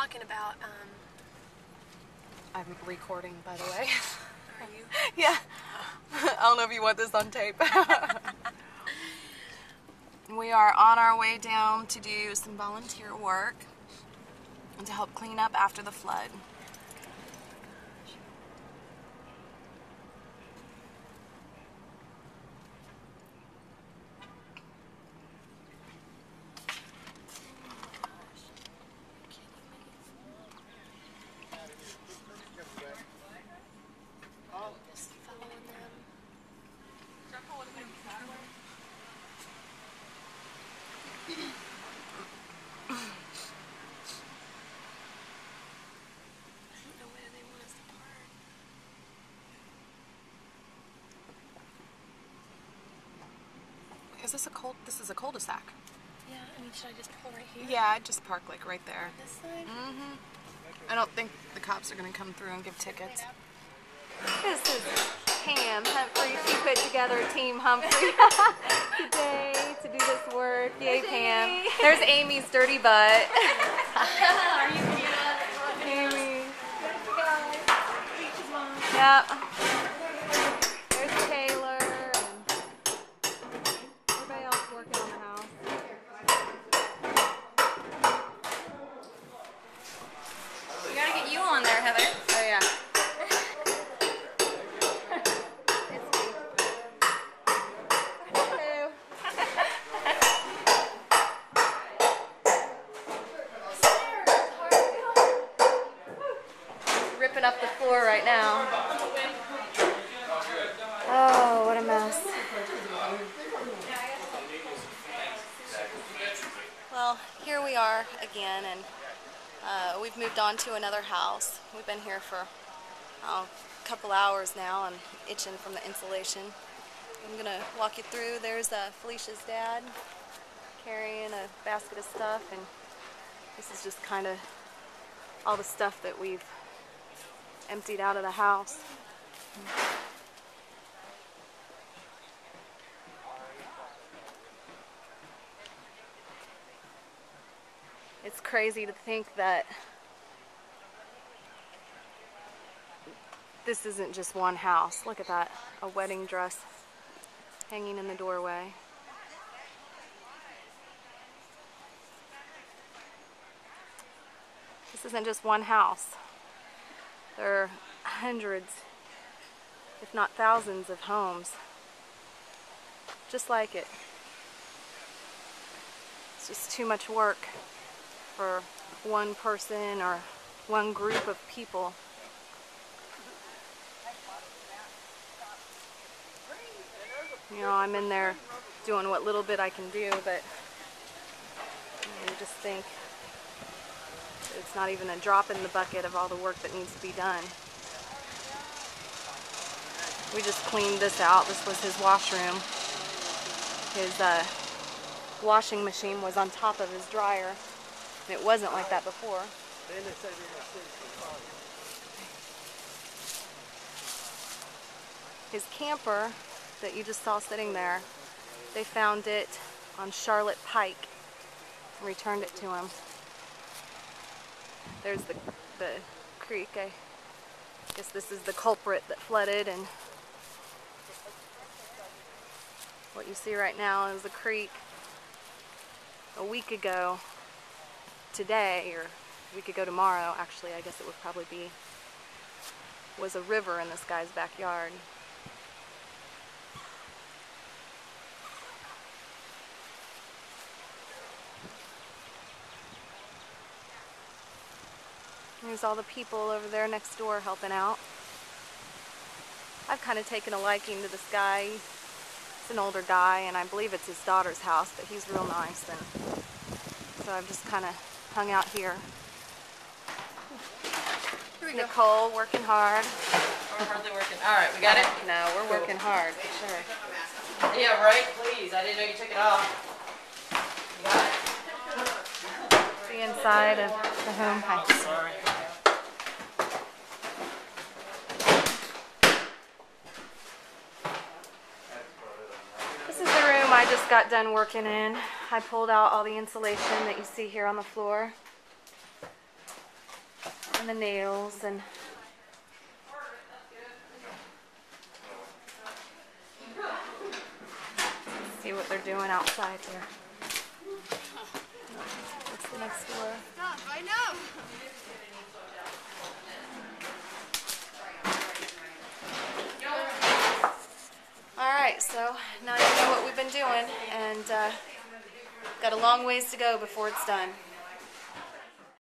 talking about, I'm recording, by the way. Are you? Yeah. I don't know if you want this on tape. We are on our way down to do some volunteer work and to help clean up after the flood. Just following them. I don't know whether they want us to park. Is this a this is a cul-de-sac? Yeah, I mean, should I just pull right here? Yeah, I'd just park like right there. This side? Mm-hmm. I don't think the cops are going to come through and give tickets. This is Pam Humphrey. She put together Team Humphrey today to do this work. Yay, Pam. There's Amy's dirty butt. Are you Amy. Yep. There's Taylor. And everybody else working on the house. We gotta get you on there, Heather. Oh, yeah. Ripping up the floor right now. Oh, what a mess. Well, here we are again, and we've moved on to another house. We've been here for a couple hours now and itching from the insulation. I'm going to walk you through. There's Felicia's dad carrying a basket of stuff, and this is just kind of all the stuff that we've emptied out of the house. It's crazy to think that this isn't just one house. Look at that, a wedding dress hanging in the doorway. This isn't just one house. There are hundreds, if not thousands, of homes just like it. It's just too much work for one person or one group of people. You know, I'm in there doing what little bit I can do, but you just think it's not even a drop in the bucket of all the work that needs to be done. We just cleaned this out. This was his washroom. His washing machine was on top of his dryer. And it wasn't like that before. His camper that you just saw sitting there, they found it on Charlotte Pike and returned it to him. There's the creek. I guess this is the culprit that flooded, and what you see right now is the creek. A week ago today, or a week ago tomorrow, actually, I guess it would probably be, was a river in this guy's backyard. There's all the people over there next door helping out. I've kind of taken a liking to this guy. He's an older guy, and I believe it's his daughter's house, but he's real nice, and so I've just kind of hung out here. Nicole working hard. We're hardly working. All right, we got it? No, we're working hard for sure. Yeah, right? Please. I didn't know you took it off. You got it? The inside of the home. Hi. Sorry. This is the room I just got done working in. I pulled out all the insulation that you see here on the floor. and the nails and see what they're doing outside here. What's the next door? I know. Alright, so now you know what we've been doing, and got a long ways to go before it's done.